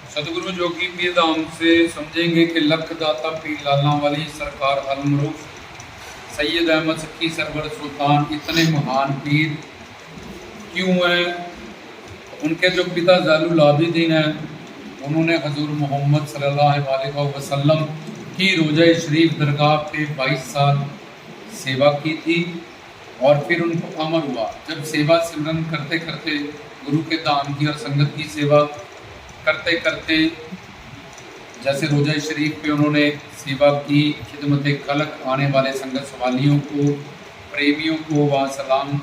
सतगुरु जोगी पीर धाम से समझेंगे कि लख दाता पीर लाला वाली सरकार अलमरूफ सैयद अहमद सकी सरवर सुल्तान इतने महान पीर क्यों हैं। उनके जो पिता ज़ैनुल आबिदीन हैं, उन्होंने हजूर मोहम्मद सल्लल्लाहु अलैहि वसल्लम की रोज़ा शरीफ दरगाह पे 22 साल सेवा की थी और फिर उनको अमर हुआ। जब सेवा सिमरन करते करते गुरु के धाम की और संगत की सेवा करते करते जैसे रोज़ा शरीफ पे उन्होंने सेवा की, खिदमत खलक आने वाले संगत सवालियों को, प्रेमियों को, वहाँ सलाम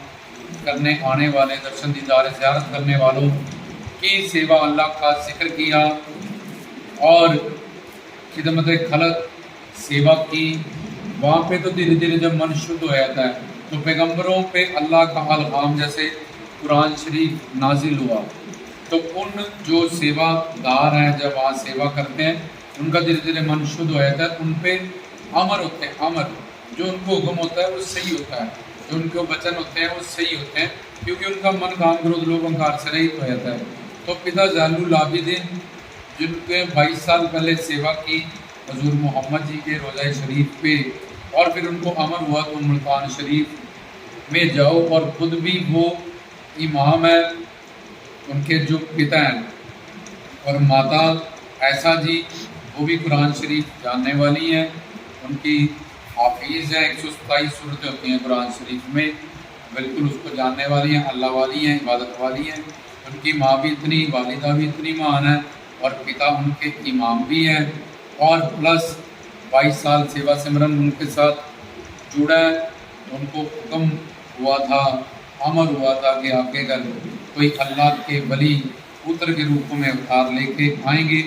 करने आने वाले, दर्शन दीदार ज़ियारत करने वालों की सेवा, अल्लाह का जिक्र किया और खिदमत खलक सेवा की। वहाँ पे तो धीरे धीरे जब मन शुद्ध हो जाता है तो पैगंबरों पे अल्लाह का अलहाम जैसे कुरान शरीफ नाजिल हुआ, तो उन जो सेवादार हैं जब वहाँ सेवा करते हैं उनका धीरे धीरे मन शुद्ध हो जाता है। उन पे अमर होते हैं, अमर जो उनको हुक्म होता है वो सही होता है, जो उनके वचन होते हैं वो सही होते हैं, क्योंकि उनका मन काम क्रोध लोभ अहंकार से रहित हो जाता है। तो पिता ज़ैनुल आबिदीन जिनके 22 साल पहले सेवा की हजूर मोहम्मद जी के रोज़ा शरीफ पे और फिर उनको अमर हुआ तो मुल्तान शरीफ में जाओ, और खुद भी वो इमाम है, उनके जो पिता हैं और माता ऐसा जी वो भी कुरान शरीफ जानने वाली हैं, उनकी हाफिज़ हैं। 127 सूरतें होती हैं कुरान शरीफ में, बिल्कुल उसको जानने वाली हैं, अल्लाह वाली हैं, इबादत वाली हैं। उनकी माँ भी इतनी, वालिदा भी इतनी महान है और पिता उनके इमाम भी हैं, और प्लस 22 साल सेवा सिमरन उनके साथ जुड़ा है। उनको हुक्म हुआ था, अमर हुआ था कि आपके घर कोई अल्लाह के वली पुत्र के रूप में अवतार लेके आएंगे।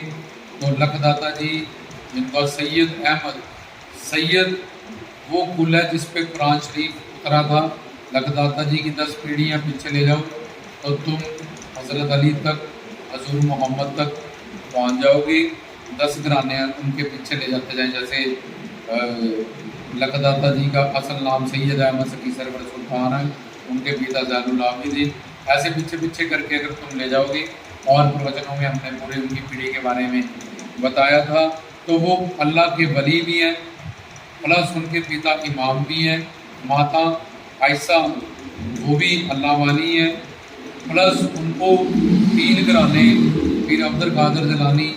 तो लखदाता जी जिनका सैयद अहमद, सैयद वो कुल है जिस पे कुरान शरीफ उतरा था। लखदाता जी की 10 पीढ़ियाँ पीछे ले जाओ तो तुम हज़रत अली तक, हजूर मोहम्मद तक पहुँच जाओगे। 10 घराने उनके पीछे ले जाते जाएँ। जैसे लखदाता जी का असल नाम सैयद अहमद सकी सरवर सुल्तान है, उनके पिता ज़ैनुल आबिदीन, ऐसे पीछे पीछे करके अगर तुम ले जाओगे, और प्रवचनों में हमने पूरे उनकी पीढ़ी के बारे में बताया था। तो वो अल्लाह के वली भी हैं, प्लस उनके पिता इमाम भी हैं, माता आयशा वो भी अल्लाह वाली हैं, प्लस उनको 3 घराने पीर अब्दुल कादिर जिलानी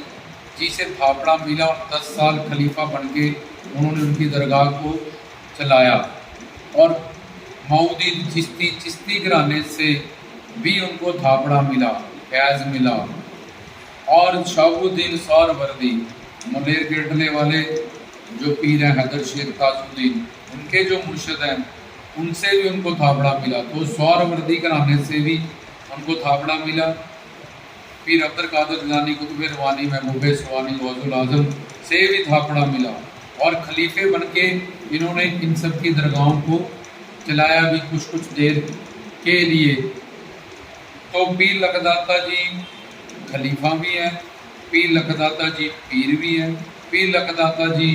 जी से थापड़ा मिला और 10 साल खलीफा बन के उन्होंने उनकी दरगाह को चलाया। और मऊदी चिश्ती घराने से भी उनको थापड़ा मिला, फैज़ मिला। और शहाबुद्दीन सौरवर्दी मुलेर गिरटले वाले जो पीर हैं हैदर शेख ताजुद्दीन, उनके जो मुर्शद हैं उनसे भी उनको थापड़ा मिला। तो सौरवर्दी घराने से भी उनको थापड़ा मिला। पीर अब्दुल कादिर जिलानी कुतुब रवानी महबूब सुवानी गौसुल आज़म से भी थापड़ा मिला, और खलीफे बन के इन्होंने इन सब की दरगाहों को चलाया भी कुछ देर के लिए। तो पीर लखदाता जी खलीफा भी हैं, पीर लखदाता जी पीर भी हैं, पीर लखदाता जी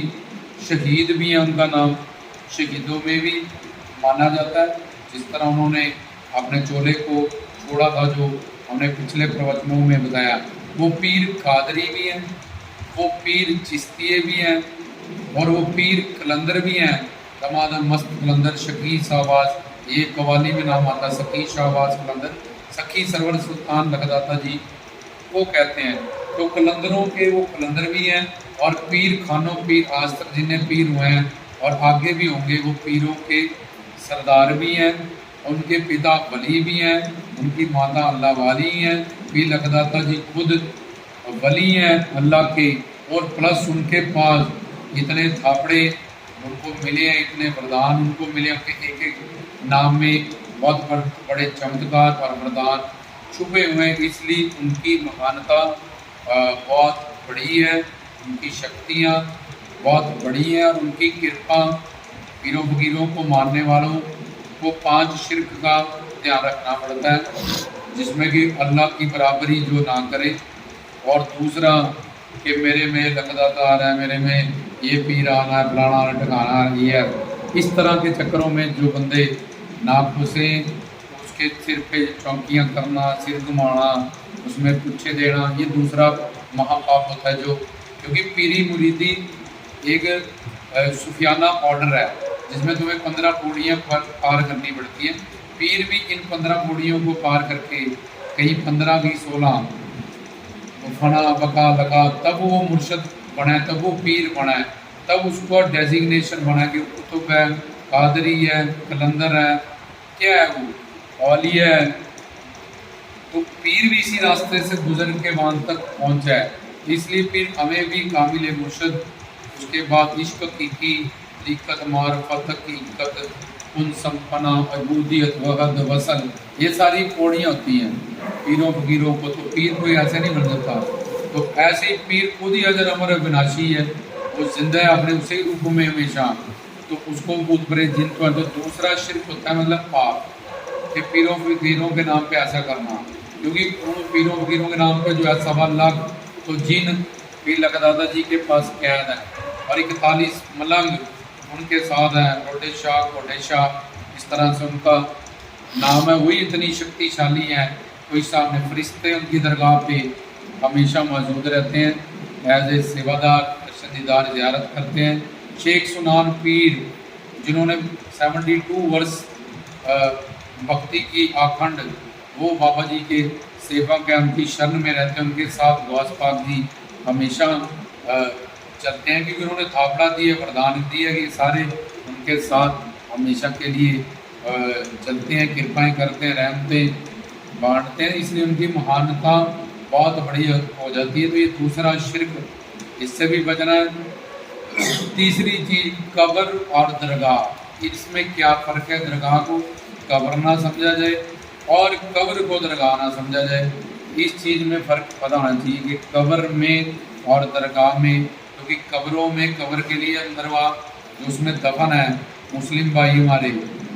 शहीद भी हैं, उनका नाम शहीदों में भी माना जाता है। जिस तरह उन्होंने अपने चोले को छोड़ा था, जो हमने पिछले प्रवचनों में बताया, वो पीर कादरी भी हैं, वो पीर चिश्तिये भी हैं, और वो पीर कलंदर भी हैं। दमादम मस्त कलंदर शकी शाहबाज, ये कवाली में नाम आता, सकी शाहबाज कलंदर, सखी सरवर सुल्तान लखदाता जी वो कहते हैं। तो कलंदरों के वो कलंदर भी हैं, और पीर खानों पीर आज तक जिन्हें पीर हुए हैं और आगे भी होंगे वो पीरों के सरदार भी हैं। उनके पिता वली भी हैं, उनकी माता अल्लाह वाली हैं। पीर लखदाता जी खुद वली हैं अल्लाह के, और प्लस उनके पास इतने थापड़े उनको मिले हैं, इतने वरदान उनको मिले हैं कि एक एक नाम में बहुत बड़े चमत्कार और वरदान छुपे हुए हैं। इसलिए उनकी महानता बहुत बड़ी है, उनकी शक्तियाँ बहुत बड़ी हैं, और उनकी कृपा पीरों फकीरों को मानने वालों को 5 शिरक का ध्यान रखना पड़ता है, जिसमें कि अल्लाह की बराबरी जो ना करे, और दूसरा कि मेरे में लखदाता आ रहा है, मेरे में ये पीर आना है, फलाना आना, ठिकाना ये है। इस तरह के चक्करों में जो बंदे ना फंसे, उसके सिर पे चौंकियाँ करना, सिर घुमाना, उसमें पूछे देना, ये दूसरा महापाप होता है जो, क्योंकि पीरी मुरीदी एक सूफियाना ऑर्डर है जिसमें तुम्हें 15 पौड़ियाँ पार करनी पड़ती हैं। पीर भी इन 15 पौड़ियों को पार करके कहीं 15 की 16 फना बका लगा तब वो मुर्शद बना है, तब वो पीर बना है, तब उसको डेजिग्नेशन बना कि कुतुब है, कादरी है, कलंदर है, क्या है वो औलिया है। तो पीर भी इसी रास्ते से गुजर के वहाँ तक पहुँचा है। इसलिए पीर हमें भी कामिल मुर्शद, उसके बाद इश्क हकीकी, दिक्कत मारफत हकीकत, उन संपना अबूदियत वहद वसल, ये सारी पौड़ियाँ होती हैं पीरों फकीरों को। तो पीर कोई ऐसे नहीं बन जाता। तो ऐसे ही पीर खुद ही अगर अमर अविनाशी है, वो जिंदा है अपने उसे रूप में हमेशा, तो उसको भूत प्रेत जिन पर। तो दूसरा शिर्क होता है मतलब पाप, कि पीरों फकीरों के नाम पे ऐसा करना, क्योंकि उन पीरों फकीरों के नाम पे जो है 1.25 लाख तो जिन पीर लखदादा जी के पास कैद है, और 41 मलंग उनके साथ हैं, रोडे शाह कोडे शाह, इस तरह से उनका नाम है। वही इतनी शक्तिशाली हैं, कोई सामने फरिश्ते उनकी दरगाह पे हमेशा मौजूद रहते हैं, एज ए सेवादार दीदार ज़ियारत करते हैं। शेख सुनान पीर जिन्होंने 72 वर्ष भक्ति की आखंड, वो बाबा जी के सेवक हैं, उनकी शरण में रहते हैं, उनके साथ गौस पाक जी हमेशा चलते हैं, क्योंकि उन्होंने थापड़ा दी है, वरदान दी है कि सारे उनके साथ हमेशा के लिए चलते हैं, कृपाएं करते हैं, रहमतें बांटते हैं, इसलिए उनकी महानता बहुत बड़ी हो जाती है। तो ये दूसरा शिर्क, इससे भी बचना है। तीसरी चीज़ कब्र और दरगाह, इसमें क्या फ़र्क है? दरगाह को कब्र ना समझा जाए और कब्र को दरगाह ना समझा जाए, इस चीज़ में फ़र्क पता होना चाहिए कि कब्र में और दरगाह में, क्योंकि कब्रों में कब्र के लिए अंदर वहाँ जो उसमें दफन है मुस्लिम भाई हमारे,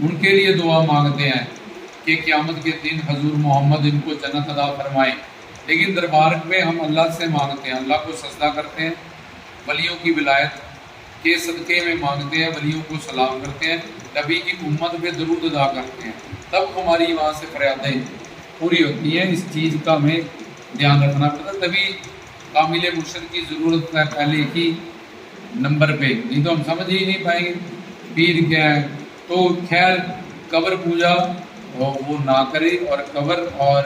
उनके लिए दुआ मांगते हैं कि क़यामत के दिन हजूर मोहम्मद इनको जन्नत अदा फरमाएँ। लेकिन दरबार में हम अल्लाह से मांगते हैं, अल्लाह को सजदा करते हैं, वलियों की विलायत के सदक़े में मांगते हैं, वलियों को सलाम करते हैं, नबी की उम्मत पे दरूद अदा करते हैं, तब हमारी वहाँ से फरियादें पूरी होती हैं। इस चीज़ का हमें ध्यान रखना पड़ता है, तभी कामिल मुर्शद की ज़रूरत है पहले ही नंबर पे, नहीं तो हम समझ ही नहीं पाएंगे पीर क्या है। तो खैर कब्र पूजा वो ना करे और कब्र और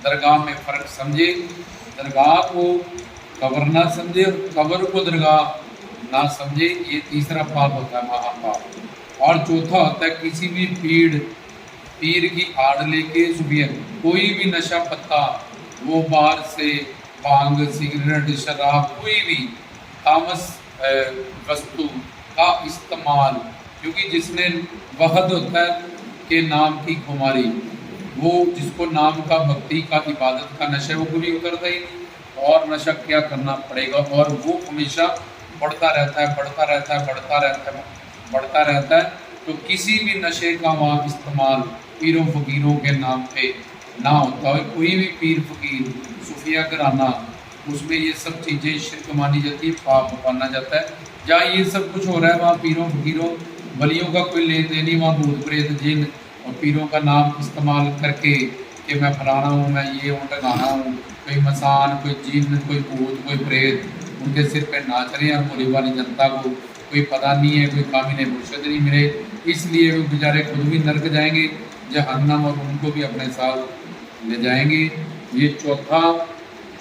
दरगाह में फ़र्क समझे, दरगाह को कब्र ना समझे और कब्र को दरगाह ना समझे, ये तीसरा पाप होता है, महापाप। और चौथा होता है किसी भी पीर की आड़ लेके सुबह कोई भी नशा पत्ता, वो बाहर से भांग सिगरेट शराब कोई भी तामस वस्तु का इस्तेमाल, क्योंकि जिसने वहद होता है के नाम की खुमारी, वो जिसको नाम का भक्ति का इबादत का नशा वो कभी उतरता ही नहीं, और नशा क्या करना पड़ेगा, और वो हमेशा बढ़ता रहता है, बढ़ता रहता है, बढ़ता रहता है, बढ़ता रहता है। तो किसी भी नशे का वहाँ इस्तेमाल पीरों फ़कीरों के नाम पे ना होता है। कोई भी पीर फ़कीर सूफिया घराना, उसमें ये सब चीज़ें शिर्क मानी जाती है, पाप माना जाता है। जहाँ ये सब कुछ हो रहा है वहाँ पीरों फ़कीरों वलियों का कोई लेन देन नहीं, वहाँ भूत प्रेत जिन और पीरों का नाम इस्तेमाल करके कि मैं फलाना हूँ, मैं ये हूँ, टकाना हूँ, कोई मसान, कोई जिन, कोई भूत, कोई प्रेत उनके सिर पे नाच रहे हैं, और पूरी वाली जनता को कोई पता नहीं है, कोई कामिल मुर्शद नहीं मिले, इसलिए वो बेचारे खुद भी नरक जाएंगे जहन्नम, और उनको भी अपने साथ ले जाएंगे। ये चौथा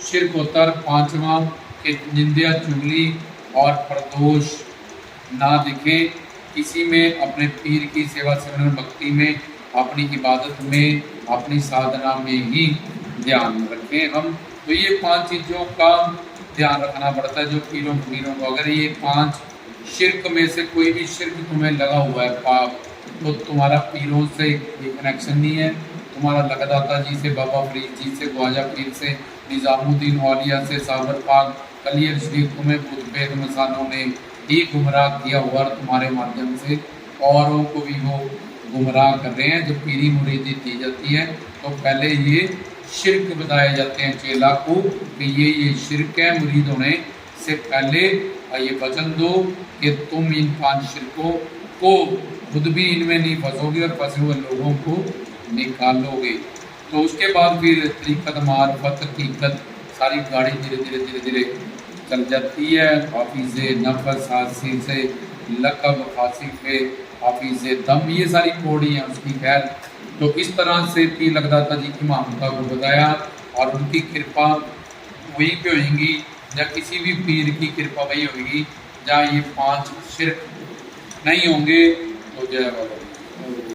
शिर्क होता है। पांचवा कि निंदा चुगली और प्रदोष ना दिखे किसी में, अपने पीर की सेवा सिमरन भक्ति में, अपनी इबादत में, अपनी साधना में ही ध्यान रखें हम। तो ये 5 चीज़ों का ध्यान रखना पड़ता है जो पीरों फकीरों को। अगर ये 5 शिर्क में से कोई भी शिर्क तुम्हें लगा हुआ है पाप, तो तुम्हारा पीरों से ये कनेक्शन नहीं है, तुम्हारा लखदाता जी से, बाबा फरीद जी से, ख्वाजा पीर से, निज़ामुद्दीन औलिया से, साबर पाक कलियर शरीफ, तुम्हें भूत प्रेत मसानों ने ही गुमराह किया हुआ, तुम्हारे माध्यम से औरों को भी वो गुमराह कर रहे हैं। जब पीरी मुरीदी दी जाती है तो पहले ये शिर्क बताए जाते हैं चेला को कि ये शिर्क है, मुरीद होने से पहले ये वचन दो कि तुम इन 5 शिर्कों को खुद भी इनमें नहीं फंसोगे और फंसे हुए लोगों को निकालोगे। तो उसके बाद फिर तरीक़त, मारफत, हकीकत, सारी गाड़ी धीरे धीरे चल जाती है। हाफिज़ नफस, हाफिज़ लकब, हाफिज़ हाफिज़ दम, ये सारी पौड़ी हैं उसकी। खैर, तो इस तरह से पीर लगदाता जी की महानता को बताया और उनकी कृपा वहीं पे होगी या किसी भी पीर की कृपा वही होगी जहाँ ये 5 शिरक नहीं होंगे। तो जय बाबा।